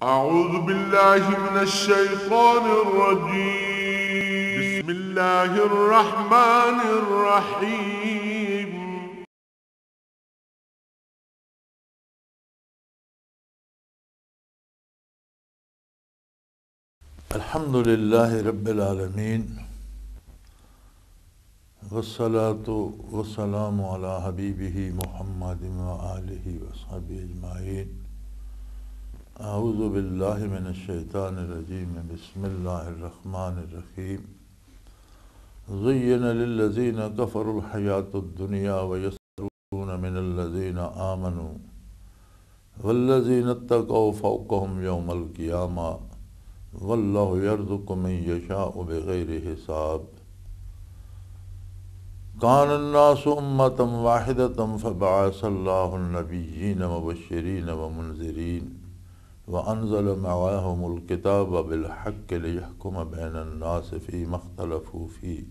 أعوذ بالله من الشيطان الرجيم بسم الله الرحمن الرحيم الحمد لله رب العالمين والصلاة والسلام على حبيبه محمد وآله وصحبه أجمعين أعوذ بالله من الشيطان الرجيم بسم الله الرحمن الرحيم زين للذين كفروا الحياة الدنيا ويسخرون من الذين آمنوا والذين اتقوا فوقهم يوم القيامة والله يرزق من يشاء بغير حساب كان الناس أمة واحدة فبعث الله النبيين مبشرين ومنذرين وأنزل معهم الكتاب بالحق ليحكم بين الناس فيما اختلفوا فيه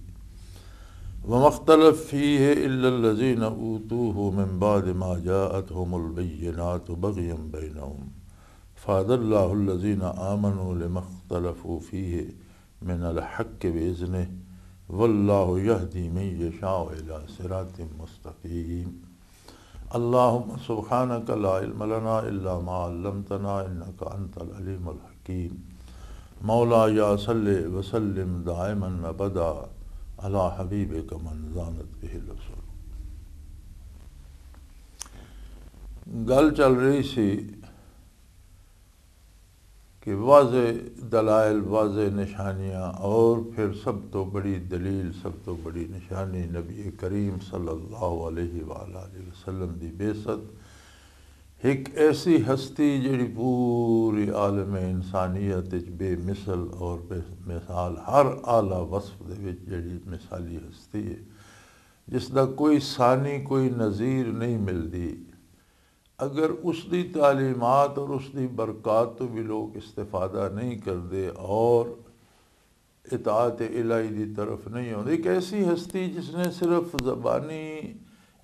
وما اختلف فيه إلا الذين أوتوه من بعد ما جاءتهم البينات بغيا بينهم فهدى الله الذين آمنوا لما اختلفوا فيه من الحق بإذنه والله يهدي من يشاء إلى صراط مستقيم اللهم سبحانك لا علم لنا إلا ما علمتنا إنك أنت العليم الحكيم مولاي صل وسلم دائما أبدا على حبيبك من زانت به الرسول गल चल रही सी कि वाज़े दलाइल वाज़े निशानियाँ और फिर सब तो बड़ी दलील सब तो बड़ी निशानी नबी करीम सल्लल्लाहु अलैहि वसल्लम दी बेसत एक ऐसी हस्ती जिहड़ी पूरी आलम इंसानियत बेमिसल और बेमिसाल हर आला वसफ दे विच जिहड़ी मिसाली हस्ती है जिसका कोई सानी कोई नज़ीर नहीं मिलती अगर उसकी तालीमात और उसकी बरक़ात तो भी लोग इस्तेफादा नहीं करते और इताअत इलाही की तरफ नहीं आते। एक ऐसी हस्ती जिसने सिर्फ ज़बानी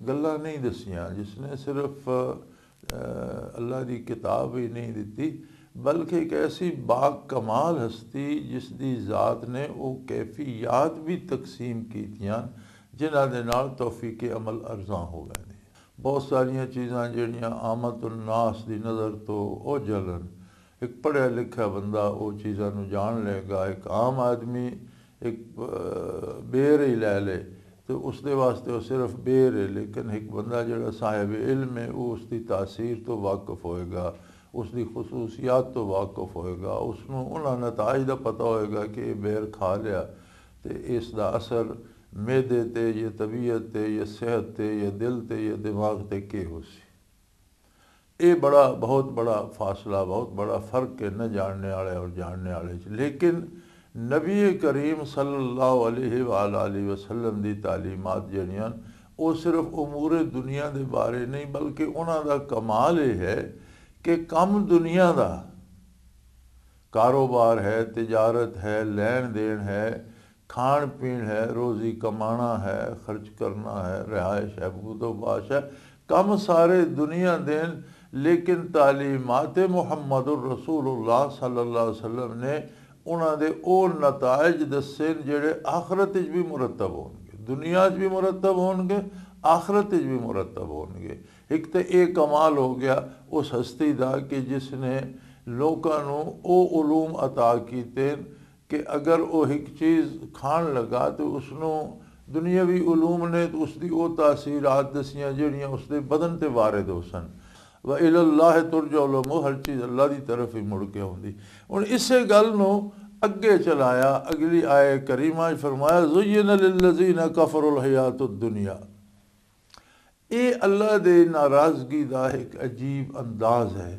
गल्लां नहीं दसियां जिसने सिर्फ अल्लाह की किताब ही नहीं दी बल्कि एक ऐसी बाकमाल हस्ती जिसकी ज़ात ने वो कैफियात भी तकसीम कीतियां जिन्हां दे नाल तौफीक अमल अर्ज़ां हो गए। बहुत सारिया चीज़ां जिहड़ियां आमतुन्नास की नज़र तो ओझलन एक पढ़िया लिखा बंदा वो चीज़ों को जान लेगा एक आम आदमी एक बेर ही लै ले तो उसके वास्ते वो सिर्फ बेर है लेकिन एक बंदा जिहड़ा साहिब इल्म है वो उसकी तासीर तो वाकफ होएगा उसकी खसूसियात तो वाकफ होएगा उसनों उन्हां नताइज का पता होएगा कि बेर खा लिया तो इसका असर मैदे ते या तबीयत ते या सेहत ते या दिल ते या दिमाग ते के हो सी। ये बड़ा बहुत बड़ा फासला बहुत बड़ा फ़र्क है न जानने वाले और जानने वाले लेकिन नबी करीम सल्लल्लाहु अलैहि वसल्लम दी तालीमात जड़ियां वो सिर्फ उमूर दुनिया के बारे नहीं बल्कि उन्हां दा कमाल ये है कि कम दुनिया का कारोबार है तिजारत है लैन देन है खान पीन है रोज़ी कमाना है खर्च करना है रिहाइश है बूदोबाश है कम सारे दुनिया देन लेकिन तालीमात मुहम्मदुर रसूलुल्लाह सल्लल्लाहु अलैहि वसल्लम ने उन्होंने वो नताइज दसे जेड़े आखरत भी मुरतब होंगे दुनिया भी मुरतब होंगे आखरत भी मुरतब होंगे। एक तो ये कमाल हो गया उस हस्ती का कि जिसने लोगों को उलूम अता किए कि अगर वो एक चीज़ खान लगा तो उसनों दुनियावी उलूम ने तो उसकी वो तासीरात दसियां जिहड़ियां उसके बदन ते वारिद हो सन व इलल्लाह तुरजउल उमूर हर चीज़ अल्लाह की तरफ ही मुड़ के आउंदी। हुण इसे गल नूं अगे चलाया अगली आए करीमा फरमाया ज़ुय्यिना लिल्लज़ीना कफ़रुल हयातुद दुनिया। ये अल्लाह दे नाराज़गी का एक अजीब अंदाज़ है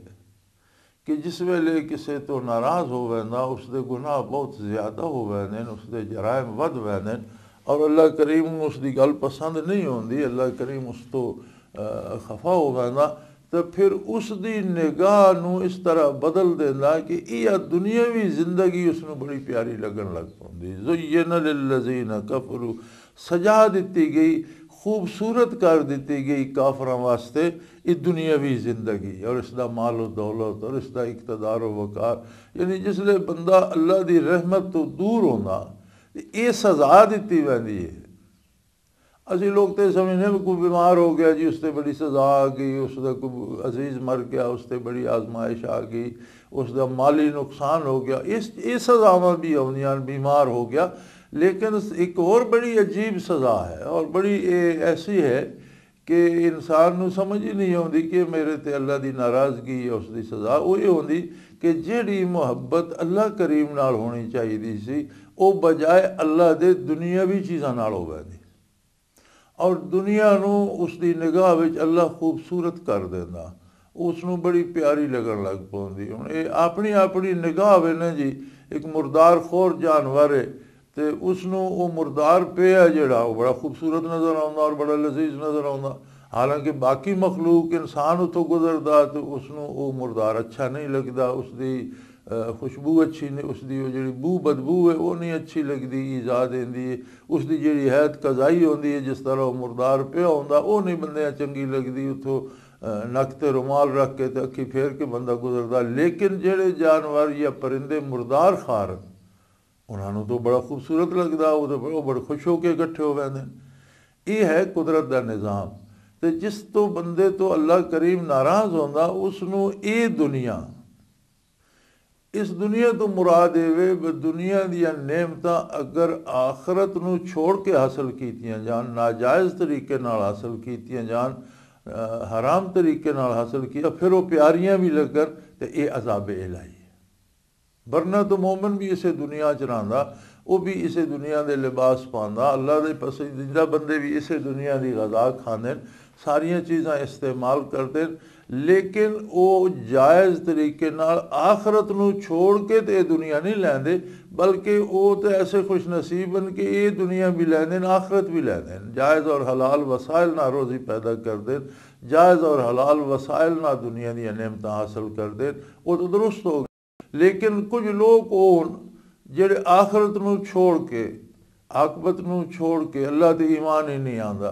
कि जिस वेले किसी तो नाराज़ हो वैंदा उसके गुनाह बहुत ज़्यादा हो वैंदे उसके जराइम वध वैंदे और अल्लाह करीम उसकी गल पसंद नहीं होंदी अल्लाह करीम उस तो खफा हो वैंदा तो फिर उसकी निगाह नूं इस तरह बदल देंदा कि यह दुनियावी जिंदगी उसनूं बड़ी प्यारी लगन लग पौंदी। ज़ुय्यिना लिल्लज़ीना कफ़रू सजा दी गई खूबसूरत कर दी गई काफरां वास्ते ये दुनियावी जिंदगी और इसका माल दौलत और इसका इकतदार वकार। यानी जिसले बंदा अल्लाह की रहमत तो दूर होंदा ये सज़ा दी वैंदी है। असी लोग तो समझने भी कोई बीमार हो गया जी उससे बड़ी सज़ा आ गई, उसका कोई अजीज़ मर गया उससे बड़ी आजमाइश आ गई, उसका माली नुकसान हो गया, इस सज़ावां भी आउंदियां, बीमार हो गया। लेकिन एक और बड़ी अजीब सज़ा है और बड़ी ऐसी है कि इंसान नूं समझ ही नहीं आती कि मेरे ते अल्लाह की नाराज़गी है, उसकी सज़ा वो ये होंदी कि जिहड़ी मुहब्बत अल्लाह करीम नाल होनी चाहिए सी वो बजाय अल्लाह दे दुनियावी चीज़ां नाल हो वैंदी और दुनिया नूं उसकी निगाह विच अल्लाह खूबसूरत कर देंदा, उसनूं बड़ी प्यारी लगन लग पौंदी। हुण ये अपनी अपनी निगाह वे ना जी, एक मुर्दार खोर जानवर है तो उसनूं वो मुर्दार पिया जिहड़ा वो बड़ा खूबसूरत नज़र आउंदा और बड़ा लजीज नज़र आउंदा, हालांकि बाकी मखलूक इंसान उतों गुजरदा तो उसनूं वो मुर्दार अच्छा नहीं लगता, उसकी खुशबू अच्छी नहीं, उसकी वो जी बू बदबू है वो नहीं अच्छी लगती, ईजा देंदी है, उसकी जी हैत कज़ाई होंदी है जिस तरह वो मुर्दार पिया होंदा वो नहीं बंदे चंगी लगती, उतों नक ते रुमाल रख के तो अखी फेर के बंदा गुजरदा। लेकिन जेड़े जानवर या परिंदे मुर्दार खार उन्होंने तो बड़ा खूबसूरत लगता, वो तो बड़े खुश होकर इकट्ठे हो वैंदे। ये है कुदरत का निज़ाम। तो जिस तो बंदे तो अल्लाह करीम नाराज़ होंदा उसनूं ये दुनिया इस दुनिया तो मुराद ये दुनिया दियां नेमतां अगर आखरत नूं छोड़ के हासिल कीतियां जान, नाजायज़ तरीके नाल हासिल कीतियां जान, हराम तरीके नाल हासिल किया फिर वो प्यारियां भी लगन तो ये अज़ाब इलाही है। वरना तो मोमिन भी इसे दुनिया च रहिंदा, वो भी इसे दुनिया के लिबास पांदा, अल्लाह के पसंदीदा बंदे भी इसे दुनिया की ग़ज़ा खांदे, सारियां चीज़ां इस्तेमाल करते, लेकिन वो जायज़ तरीके नाल आखरत नूं छोड़ के तो ये दुनिया नहीं लैंदे, बल्कि वो तो ऐसे खुश नसीब बन के ये दुनिया भी लैंदे आखरत भी लैंदे। जायज़ और हलाल वसाइल ना रोज़ी पैदा कर दे, जायज़ और हलाल वसाइल ना दुनिया दी नेमतां हासिल कर दे, वो तो दुरुस्त हो गए। लेकिन कुछ लोग होन जेड़े आखरत नूं छोड़ के आकबत नूं छोड़ के अल्लाह ते ईमान ही नहीं आंदा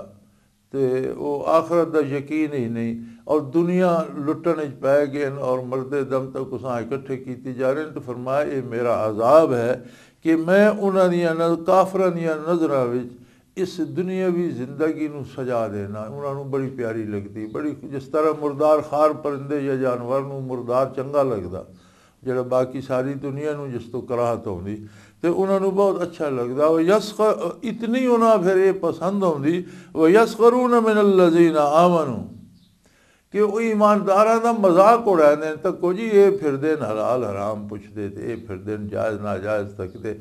तो वो आखरत का यकीन ही नहीं और दुनिया लुटन पै गए और मरदे दम तक उसां इकट्ठे की जा रहे हैं। तो फरमाया ये मेरा अजाब है कि मैं उन्हां दियां काफरां दियां नज़रां विच इस दुनियावी जिंदगी नूं सजा देना उन्होंने बड़ी प्यारी लगती, बड़ी जिस तरह मुर्दार खार परिंदे या जानवर नूं मुर्दार चंगा लगता, जिहड़ा बाकी सारी दुनिया नूं जिस तो कराहत आउंदी तो उन्होंने बहुत अच्छा लगता। वह यसखर इतनी उन्हें फिर ये पसंद आउंदी, वह यसखरून मिनल्लज़ीना आमनू कि वो ईमानदारां दा मजाक उड़ाते तको जी ये फिरदे हलाल हराम पुछदे ते ये फिरदे जायज़ नाजायज़ तकदे।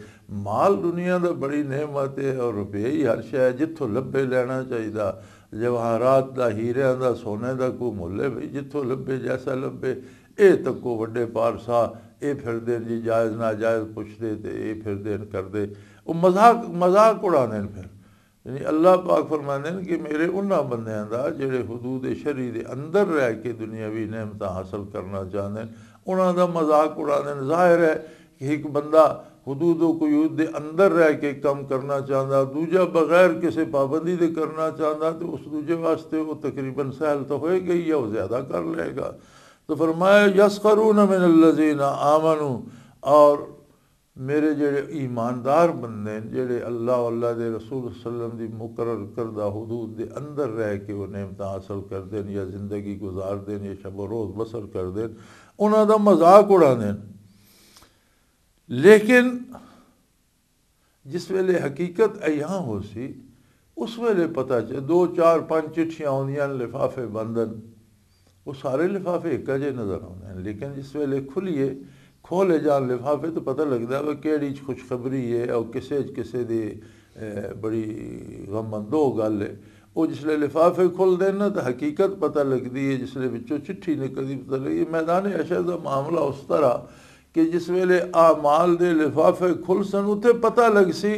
माल दुनिया दा बड़ी नेमत है और रुपये ही हर शै जिथों लभे लेना चाहिए, जवाहरात दा हीरियां दा सोने दा कोई मुल है भाई, जिथों लभे जैसा लभे। ये तको वड्डे पारसा ये फिरदे जी जायज़ नाजायज़ पुछदे ते ये फिरदे करदे, वो मजाक उड़ाते फिर। यानी अल्लाह पाक फरमाते हैं कि मेरे उन्होंने बंदियां दा जेड़े हुदूद शरी दे अंदर रह के दुनियावी नेमतां हासिल करना चाहते हैं उन्हों का मजाक उड़ाते हैं। जाहिर है कि एक बंदा हुदूद कुयूद दे अंदर रह के कम करना चाहता, दूजा बगैर किसी पाबंदी दे करना चाहता तो उस दूजे वास्ते वो तकरीबन सहल तो होएगा ही या वो ज़्यादा कर लेगा। तो फरमाया यसखरून मिनल्लज़ीना आमनू, और मेरे जेड़े ईमानदार बंदे जेड़े अल्लाह अल्लाह के रसूल सल्लम की मुकर्रर करदा हुदूद के अंदर रह के वो नेमतां हासिल कर दें या जिंदगी गुजार दें या शब रोज़ बसर कर दें, उन्हों का मजाक उड़ा दें। लेकिन जिस वेले हकीकत अयां हो सी उस वेले पता चले 2 4 5 चिट्ठियां आउंदियां लिफाफे बंदन, वो सारे लिफाफे एक जे नज़र आते हैं। लेकिन जिस वेले खुलीए खोले जान लिफाफे तो पता लगता है कि खुशखबरी है और किसे की बड़ी गमंदो गल है। वो जिसले लिफाफे खुलते ना तो हकीकत पता लगती है, जिसले विचों चिट्ठी निकलती पता लगती। मैदान हशर का मामला उस तरह कि जिस वेले आमाल दे लिफाफे खुल सन उत्थे पता लग सी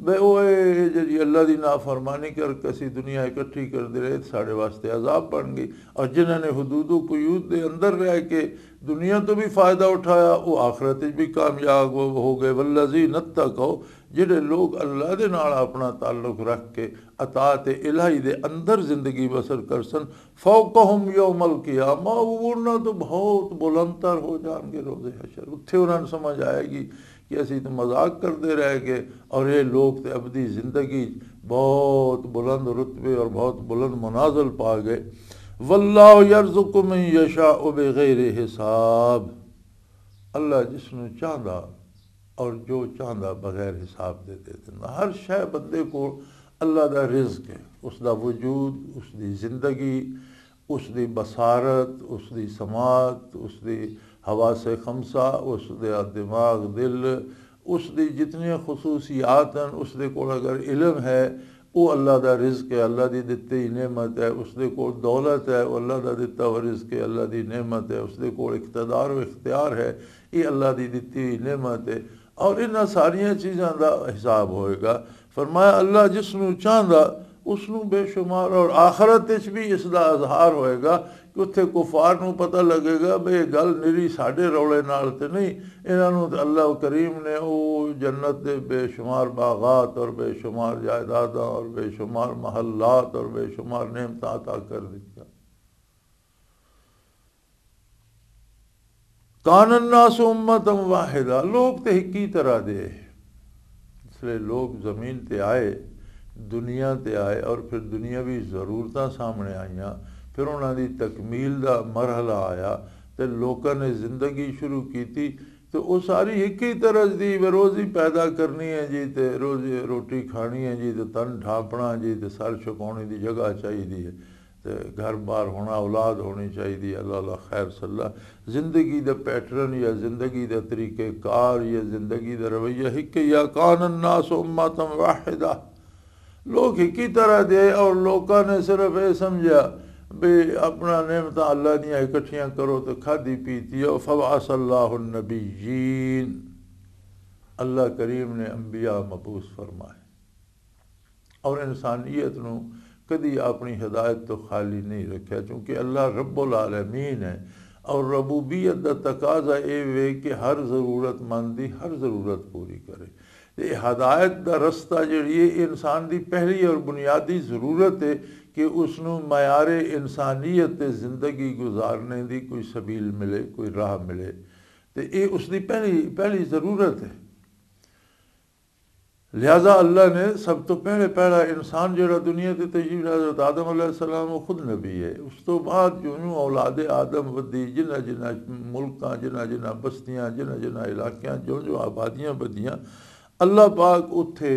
बे वो जी अल्लाह की नाफरमानी करके असी दुनिया इकट्ठी करते रहे साढ़े वास्ते अजाब बन गई, और जिन्होंने हुदूद कुयूद के अंदर रह के दुनिया तो भी फ़ायदा उठाया वो आखरत भी कामयाब हो गए। वल्लज़ीना तक़ौ, ਜਿਹੜੇ ਲੋਕ ਅੱਲਾ ਦੇ ਨਾਲ ਆਪਣਾ ਤਾल्लुक ਰੱਖ ਕੇ ਅਤਾਤ ਇਲਾਹੀ ਦੇ ਅੰਦਰ ਜ਼ਿੰਦਗੀ ਬਸਰ ਕਰਸਨ ਫੌਕਹੁਮ ਯੌਮਲ ਕਿਆਮਾ, ਉਹ ਉਹਨਾਂ ਤੋਂ ਬਹੁਤ ਬੁਲੰਦਤਰ ਹੋ ਜਾਣਗੇ ਰੋਜ਼ੇ ਹਸ਼ਰ। ਉੱਥੇ ਉਹਨਾਂ ਨੂੰ ਸਮਝ ਆਏਗੀ ਕਿ ਅਸੀਂ ਤਾਂ ਮਜ਼ਾਕ ਕਰਦੇ ਰਹਿ ਗਏ ਔਰ ਇਹ ਲੋਕ ਤੇ ਅਬਦੀ ਜ਼ਿੰਦਗੀ बहुत बुलंद रुतबे और बहुत बुलंद मनाजिल पा गए। वल्लाहु यरज़ुक़ु मन यशाअ बिग़ैरि हिसाब, अल्लाह जिसनू चाहता और जो चाहता बगैर हिसाब दे देता। हर शय बंदे को अल्लाह दा रिज़्क़ है, उसका वजूद, उसकी ज़िंदगी, उसकी बसारत, उसकी समात, उसकी हवा से खमसा, उसका दिमाग दिल, उसकी जितनी खसूसियात हैं उसके कोल अगर इल्म है वो अल्लाह का रिज़्क़ है, अल्लाह की दिती नेमत है। उसके कोल दौलत है वो अल्लाह का दिता हुआ रिज़्क़ है, अल्लाह की नेमत है। उसके कोल इक़्तिदार व इख्तियार है ये अल्लाह की दिती हुई नेमत है। और इन्हां सारिया चीज़ों का हिसाब होएगा। फरमाया अल्लाह जिसनू चाहता उसनू बेशुमार, और आखरत भी इसका इजहार होएगा कि उत्थे कुफार नू पता लगेगा भी ये गल निरी साडे रौले नाल ते नहीं, इन्हों अल्लाह करीम ने वो जन्नत के बेशुमार बागात और बेशुमार जायदाद और बेशुमार महल्लात और बेशुमार नेमत अता कर दिता। कानन नास उम्मतन वाहिदा, लोग तो एक ही तरह दे, इसलिए लोग जमीन ते आए, दुनिया ते आए और फिर दुनियावी ज़रूरतां सामने आईयां, फिर उन्होंने तकमील का मरहला आया तो लोगों ने जिंदगी शुरू की थी। तो वो सारी एक ही तरह की रोज़ी पैदा करनी है जी, तो रोज़ी रोटी खानी है जी, तो तन ढापना जी, तो सर छुपाने की जगह चाहिए है, तो घर बार होना, औलाद होनी चाहिए, अल्लाह खैर सल्ला। ज़िंदगी का पैटर्न या ज़िंदगी का तरीक़ेकार या ज़िंदगी का रवैया एक या कानन नास उम्मतन वाहिदा, लोग एक ही तरह दे। और लोगों ने सिर्फ ये समझा भी अपना नेमत अल्लाह दियाँ इकट्ठियाँ करो तो खादी पीती हो। फबअसल्लाहु नबिय्यीन, अल्लाह करीम ने अंबिया मबूस फरमाए और इंसानियत नू कदी अपनी हिदायत तो खाली नहीं रखा, क्योंकि अल्लाह रब्बुल आलमीन है और रबूबियत का तकाजा ये वे कि हर ज़रूरतमंद की हर ज़रूरत पूरी करे। ये हदायत का रस्ता जी इंसान की पहली और बुनियादी ज़रूरत है कि उसनू मयारे इंसानियत ज़िंदगी गुजारने की कोई सबील मिले, कोई राह मिले, तो ये उसकी पहली ज़रूरत है। लिहाजा अल्लाह ने सब तो पहला इंसान जो दुनिया से तशरीफ लाया आदम अलैहिस्सलाम वो खुद नबी है। उस तो बाद जो औलाद आदम वधी, जिन्हें जिन्हें मुल्कां, जिन्हें जिन्हें बस्तियाँ, जिन्हें जिन्हें इलाकियाँ, जो आबादियाँ बदियाँ, अल्लाह पाक उत्थे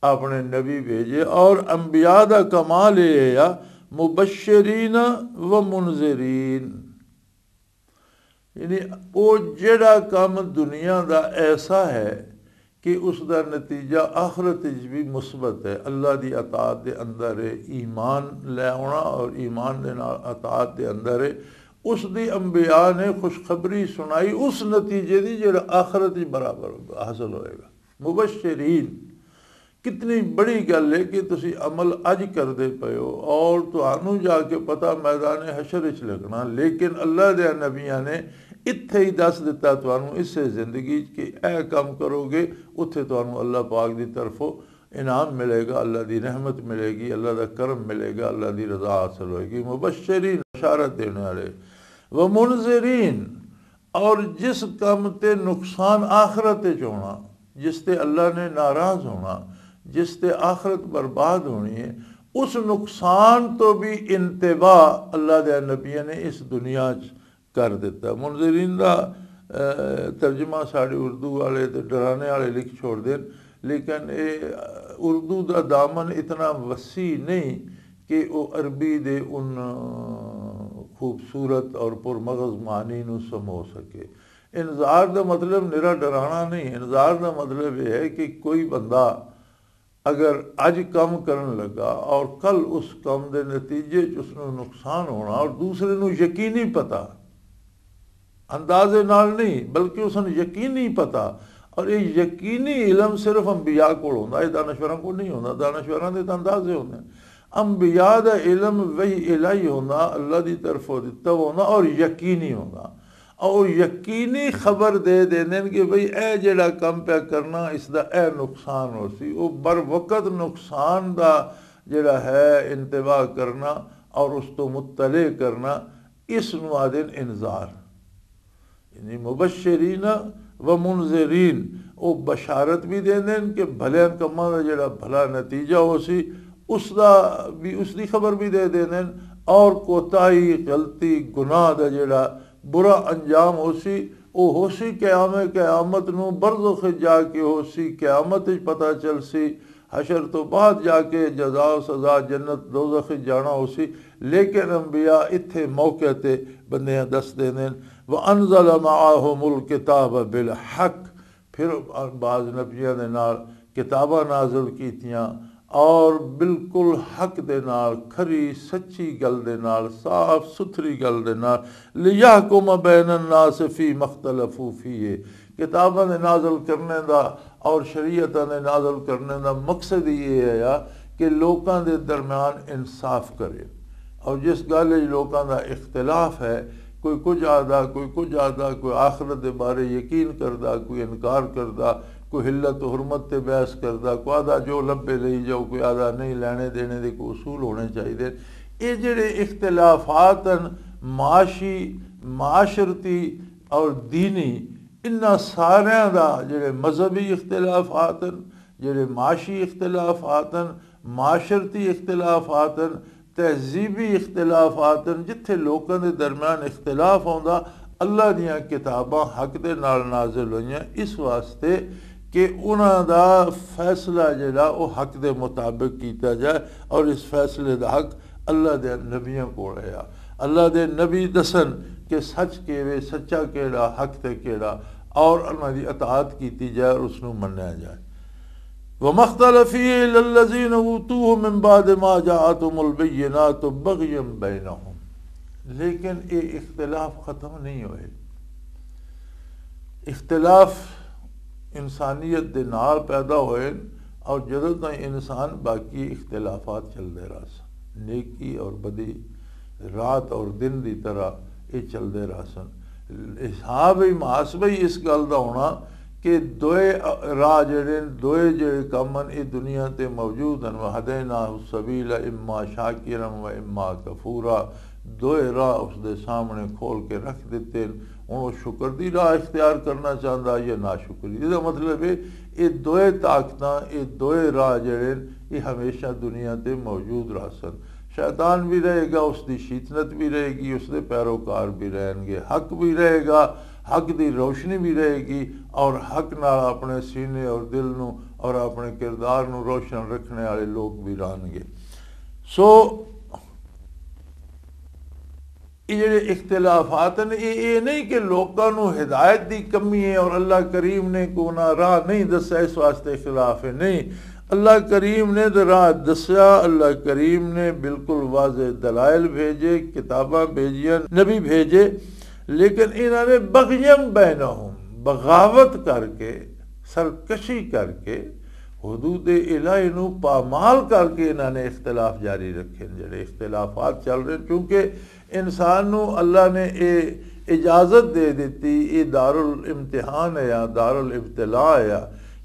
अपने नबी भेजे। और अंबिया का कमाल ये आ मुबशरीन व मुनज़रीन, यानी वो जेड़ा काम दुनिया का ऐसा है कि उसका नतीजा आखरत भी मुस्बत है। अल्लाह की अताअत के अंदर है ईमान ले आना और ईमान के नाल अताअत के अंदर है उसकी अंबिया ने खुशखबरी सुनाई उस नतीजे की जो आखरत बराबर हासिल होएगा। मुबशरीन, कितनी बड़ी गल है कि तुसी अमल अज करते पे हो और तुहानू जाके पता मैदान हशर विच लगना, लेकिन अल्लाह दे नबियां ने इत्थे ही दस दिता तुहानू इससे ज़िंदगी कि ऐ काम करोगे उत्थे तुहानू अल्लाह पाक की तरफों इनाम मिलेगा, अल्लाह की रहमत मिलेगी, अल्लाह का करम मिलेगा, अल्लाह की रज़ा हासिल होएगी। मुबशरीन, बशारत देने वाले, व मुनज़रीन, और जिस काम ते नुकसान आखरत च होना, जिसते अल्लाह ने नाराज़ होना, जिसते आखरत बर्बाद होनी है, उस नुकसान तो भी इंतबा अल्लाह दे नबियों ने इस दुनिया कर दिता। मुनज़रीन का तर्जमा साढ़े उर्दू वाले तो डराने वाले लिख छोड़ देन, लेकिन ये उर्दू का दामन इतना वसी नहीं कि वो अरबी दे उन खूबसूरत और पुरमगज़ मानी नू समो सके। इंतज़ार का मतलब निरा डराना नहीं, इंतज़ार का मतलब यह है कि कोई बंदा अगर अज काम करन लगा और कल उस काम के नतीजे उसनू नुकसान होना और दूसरे नू यकीनी पता, अंदाजे नाल नहीं बल्कि उसनू यकीनी पता, और ये यकीनी इलम सिर्फ अंबिया कोल होंदा, दानश्वरां कोल नहीं होंदा। दानश्वरां दे तां अंदाजे होंदे, अंबिया दा इलम वही इलाही होंदा, अल्लाह की तरफों दिता होंदा और यकीनी होंदा। और यकीनी खबर दे देने कि भाई ए जेड़ा काम पे करना इसका ए नुकसान हो सी, वो बर वक्त नुकसान का जेड़ा है इंतबा करना और उस तो मुत्तले करना, इस नुआदिन इंजार यानी मुबशरीन व मुनज़रीन, वो बशारत भी दे दें कि भले कमां का जेड़ा भला नतीजा हो सी उसका भी उसकी खबर भी दे दें, और कोताही गलती गुनाह का जेड़ा बुरा अंजाम हो सी वो हो सी क़यामत नूं बरज़ख जाके हो सी, क़यामत पता चल सी, हशर तो बाद जाके जज़ा सज़ा जन्नत दोज़ख जाना हो सी। लेकिन अंबिया इत्थे मौके ते बंदे दस देने व अनज़ल मअहुमुल किताब बिल हक, फिर बाज़ नबियां दे नाल किताबां नाज़िल कीतियां और बिल्कुल हक दे नाल, खरी सच्ची गल दे नाल, साफ सुथरी गल दे नाल, लियहकुम बैनन नास फी मख्तलफू फीह, किताबां दे नाज़िल करने दा और शरीयतां दे नाज़िल करने दा मकसद ये है कि लोकां दे दरम्यान इंसाफ करे। और जिस गल लोकां दा इख्तिलाफ है, कोई कुछ आदा कोई कुछ आदा, कोई आखिरत दे बारे यकीन करदा, कोई इनकार करदा, कोई हिल्लत हुरमत ते बहस करदा, कोई आदा जो लब्बे लई जाओ, कोई आदा नहीं लेने देने दे कोई उसूल होने चाहिए। ये जेड़े इख्तिलाफात माशी माशरती और दीनी, इन्ना सारियां दा जेड़े मजहबी इख्तिलाफात जेड़े माशी इख्तिलाफात माशरती इख्तिलाफात तहजीबी इख्तिलाफात, जिथे लोगों के दरम्यान इख्तिलाफ आउंदा, अल्लाह दियां किताबां हक दे नाल नाज़िल होईयां इस वास्ते कि उन्हां दा फैसला जिहड़ा वो हक दे मुताबिक किया जाए। और इस फैसले का हक अल्लाह दे नबियों कोल है। अल्लाह दे नबी दसन कि सच केवे, सच्चा केड़ा, हक ते केड़ा, और उन्हां दी अताअत की जाए और उसनूं मन्निया जाए। वमख्तलफ़ फ़ीहि लल्लज़ीना ऊतूहु मिन बाद मा जाअतहुमुल बय्यिनातु बग़यन बैनहुम, लेकिन ये इख्तिलाफ ख़त्म नहीं होए। इख्तिलाफ इंसानियत दे नाल पैदा होए और जदों तक इंसान बाकी इख्तिलाफात चलते रह सन, नेकी और बदी रात और दिन की तरह ये चलते रह सन। हिसाब ही मुहासबा ही इस गल का होना कि दोए राह जेड़े दोए जेड़े कम ये दुनिया ते मौजूद हैं, वहदैनाहु सबीला इम्मा शाकिरन व इम्मा कफूरा, दोए राह उसके सामने खोल के रख देते। हूँ वो शुक्र की राह इख्तियार करना चाहता या नाशुक्री। इसका मतलब है ये दोए ताकत ये दोए राह जेड़े ये हमेशा दुनिया ते मौजूद रह सन। शैतान भी रहेगा, उसकी शीतनत भी रहेगी, उसके पैरोकार भी रहेंगे, हक भी रहेगा, हक की रोशनी भी रहेगी, और हक नाल अपने सीने और दिल नूं और अपने किरदार नूं रोशन रखने वाले लोग भी रहेंगे। सो ये इख्तिलाफात ने ये नहीं कि लोगों को हिदायत की कमी है और अल्लाह करीम ने को ना राह नहीं दसा इस वास्ते खिलाफ है, नहीं, अल्लाह करीम ने तो राह दसिया। अल्लाह करीम ने बिल्कुल वाज़े दलाइल भेजे, किताबां भेजियां, नबी भेजे, लेकिन इन्होंने बग़यन बैनहुम, बगावत करके, सरकशी करके, हुदूद इलाही नूं पामाल करके इन्होंने इख्तिलाफ जारी रखे। जेडे इख्तिलाफात चल रहे, क्योंकि इंसान नूं अल्लाह ने ये इजाज़त दे दी, ये दारुल इम्तिहान है या दारुल इब्तिला है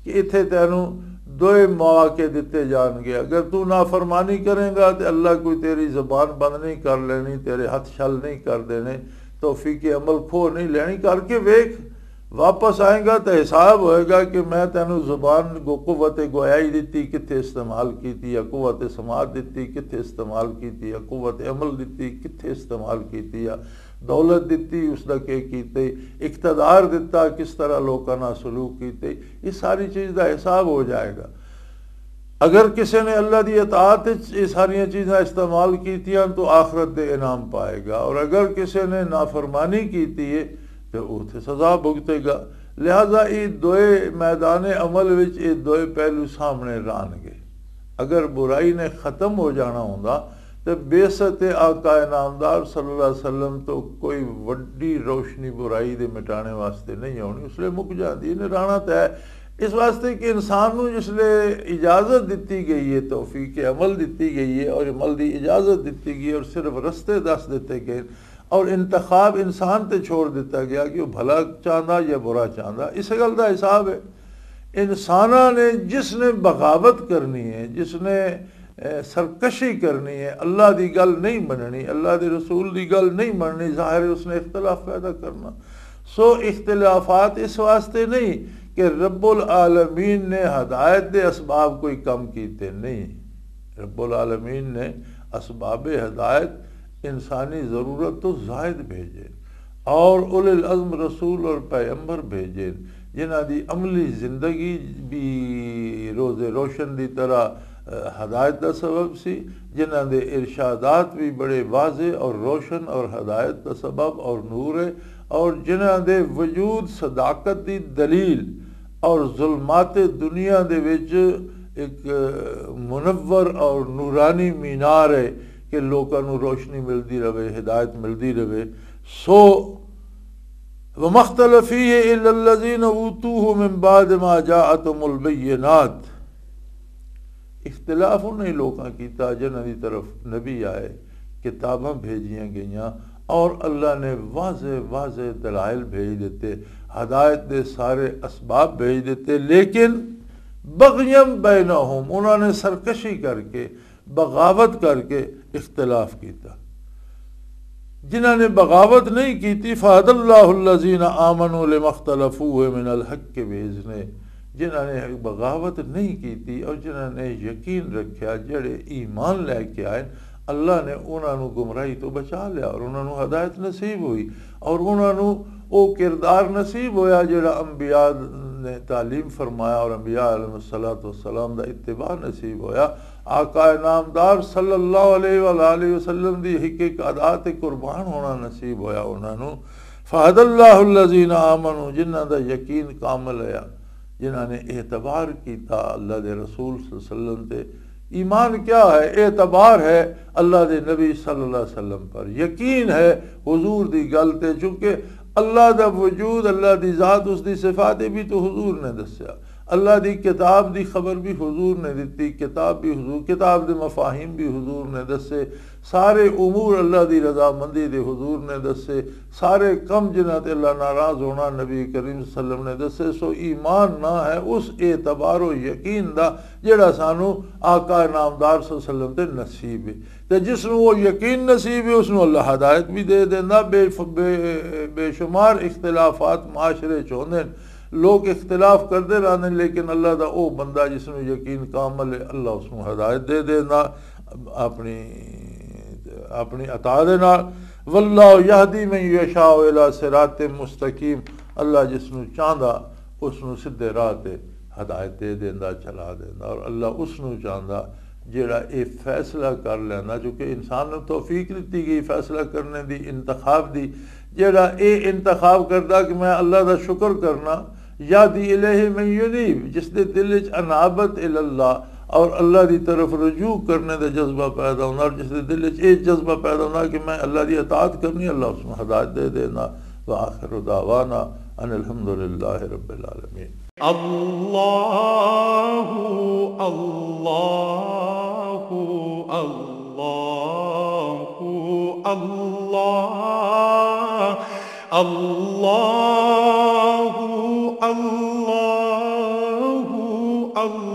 कि इत्थे तैनूं दोए मौके दिते जाएंगे। अगर तू नाफरमानी करेगा तो अल्लाह कोई तेरी ज़बान बंद नहीं कर लेनी, तेरे हथ छल नहीं कर देने, तौफीक अमल खो नहीं लेनी, करके वेख, वापस आएगा तो हिसाब होएगा कि मैं तेनू ज़ुबान को कुव्वत गोयाई दी कित्थे इस्तेमाल की, या कुव्वत समात दी कित्थे इस्तेमाल की, या कुव्वत अमल दी कित्थे इस्तेमाल की, या दौलत दी उसका के कीते, इख्तदार दिता किस तरह लोगों नाल सलूक कीते, ये सारी चीज़ का हिसाब हो जाएगा। अगर किसी ने अल्लाह की अताअत ये सारिया चीज़ां इस्तेमाल कीतियां तो आखरत दे इनाम पाएगा, और अगर किसी ने नाफरमानी की है तो उसे सज़ा भुगतेगा। लिहाजा ये दोए मैदान अमल विच ये दोए पहलू सामने रानगे। अगर बुराई ने ख़त्म हो जाना होंदा तो बेसत आका इनामदार सल्लल्लाहु अलैहि वसल्लम तो कोई वड्डी रोशनी बुराई दे मिटाने वास्ते नहीं होनी, उसलिए मुक जाती। इन्हें राना तो है इस वास्ते कि इंसान को जिसले इजाज़त दी गई है, तौफीक अमल दी गई है और अमल की इजाज़त दी गई है और सिर्फ रस्ते दस दिते गए, और इंतखाब इंसान ते छोड़ दिता गया कि वह भला चाहता या बुरा चाहता। इस गल का हिसाब है इंसाना ने जिसने बगावत करनी है, जिसने सरकशी करनी है, अल्लाह की गल नहीं मननी, अल्लाह के रसूल की गल नहीं मननी, ज़ाहिर है उसने इख्तलाफ पैदा करना। सो इख्तलाफात इस वास्ते नहीं कि रब्बुल आलमीन ने हदायत के असबाब कोई कम कीते, नहीं। रब्बुल आलमीन ने असबाब हदायत इंसानी ज़रूरत तो ज़ायद भेजे और उलिल अज़्म रसूल और पैगंबर भेजे जिन्हां दी अमली ज़िंदगी भी रोज़े रोशन की तरह हदायत का सबब सी, जिन्हां दे इरशादात भी बड़े वाज़े और रोशन और हदायत का सबब और नूर है, और जिन्हां दे वजूद सदाकत की दलील और जुल्मात दुनिया दे विच एक मुनव्वर और नूरानी मीनार है कि लोगों को रोशनी मिलती रहे, हिदायत मिलती रहे। सो वमख्तलफ़ फ़ीहि इल्लल्लज़ीना ऊतूहु मिन बाद मा जाअतहुमुल बय्यिनात। इख्तिलाफ उन्हें लोगों कीता जिन्हां दी तरफ नबी आए, किताबां भेजियां गईयां और अल्लाह ने वाज़े वाज़े दलाइल भेज देते, हदायत दे सारे असबाब भेज देते, लेकिन बग़यम बैनहुम, उन्होंने सरकशी करके बगावत करके इख्तिलाफ किया। जिन्होंने बगावत नहीं की थी फ़अदल्लाहुल्लज़ीना आमनू लिमख्तलफ़ू मिनल हक़्क़ि बिइज़्निही, जिन्होंने बगावत नहीं की थी और जिन्होंने यकीन रखा, जड़े ईमान लैके आए, अल्लाह ने उन्होंने गुमराही तो बचा लिया और उन्होंने हदायत नसीब हुई और उन्होंने वो किरदार नसीब होया जिहड़ा अंबिया ने तालीम फरमाया और अंबिया अलैहिस्सलातु वस्सलाम दा इत्तिबा नसीब होया। आका नामदार सल्लल्लाहु अलैहि वसल्लम दी हिक अदा ते कुर्बान होना नसीब होया उन्होंने। फ़अदल्लाहुल्लज़ीना आमनू, जिन्हां दा यकीन कामिल है, जिन्हां ने एतबार किया अल्लाह दे रसूल सल्लल्लाहु अलैहि वसल्लम ते। ईमान क्या है? एतबार है अल्लाह दे नबी सल्लल्लाहु अलैहि वसल्लम पर, यकीन है हुजूर दी गल ते, चूंकि अल्लाह दा वजूद, अल्लाह दी ज़ात, उसकी सिफातें भी तो हुजूर ने दस्या, अल्लाह दी किताब दी खबर भी हुजूर ने दी, किताब भी हुजूर, किताब दे मफाहिम भी हुजूर ने दसे, सारे उमूर अल्लाह दी रजामंदी दे हुजूर ने दसे, सारे कम जिन्हां ते अल्लाह नाराज़ होना नबी करीम सल्लल्लाहु अलैहि वसल्लम ने दसे। सो ईमान ना है उस एतबारो यकीन दा जिहड़ा सानू आका नामदार सल्लल्लाहु अलैहि वसल्लम ते नसीब है, ते जिसनू वो यकीन नसीब है उसनू अल्लाह हदायत भी दे देंदा। बेशुमार इख्तिलाफात माशरे च होंदे, लोग इख्तिलाफ करते रहते, लेकिन अल्लाह का वह बंदा जिसनों यकीन कामल है, अल्लाह उसनों हदायत दे देना अपनी अपनी अता दे नाल। वल्लाहु यहदी मन यशाउ इला सिरातिम मुस्तकीम, अल्लाह जिसनों चाहता उसनों सीधे राह ते हदायत दे देंदा, चला देंदा, और अल्लाह उसनों चाहता जेड़ा ये फैसला कर लेना, चूँकि इंसान को तौफीक दी गई फैसला करने की, इंतखाब दी, जेड़ा ये इंतखाब करता कि मैं अल्लाह का शुक्र करना, या दी इलैहि मन युनीब, जिसके दिल च अनाबत इल्लल्लाह और अल्लाह की तरफ रजू करने का जज्बा पैदा होना, और जिसके दिल च ये जज्बा पैदा होना कि मैं अल्लाह की अताअत करनी, अल्लाह उसमें हदायत दे देना। व आखिरु दावाना अनिल हम्दुलिल्लाहि रब्बिल आलमीन। अल्लाहु अल्लाहु अल्लाहु अल्लाह अल्लाहु अल्लाहु अल्लाह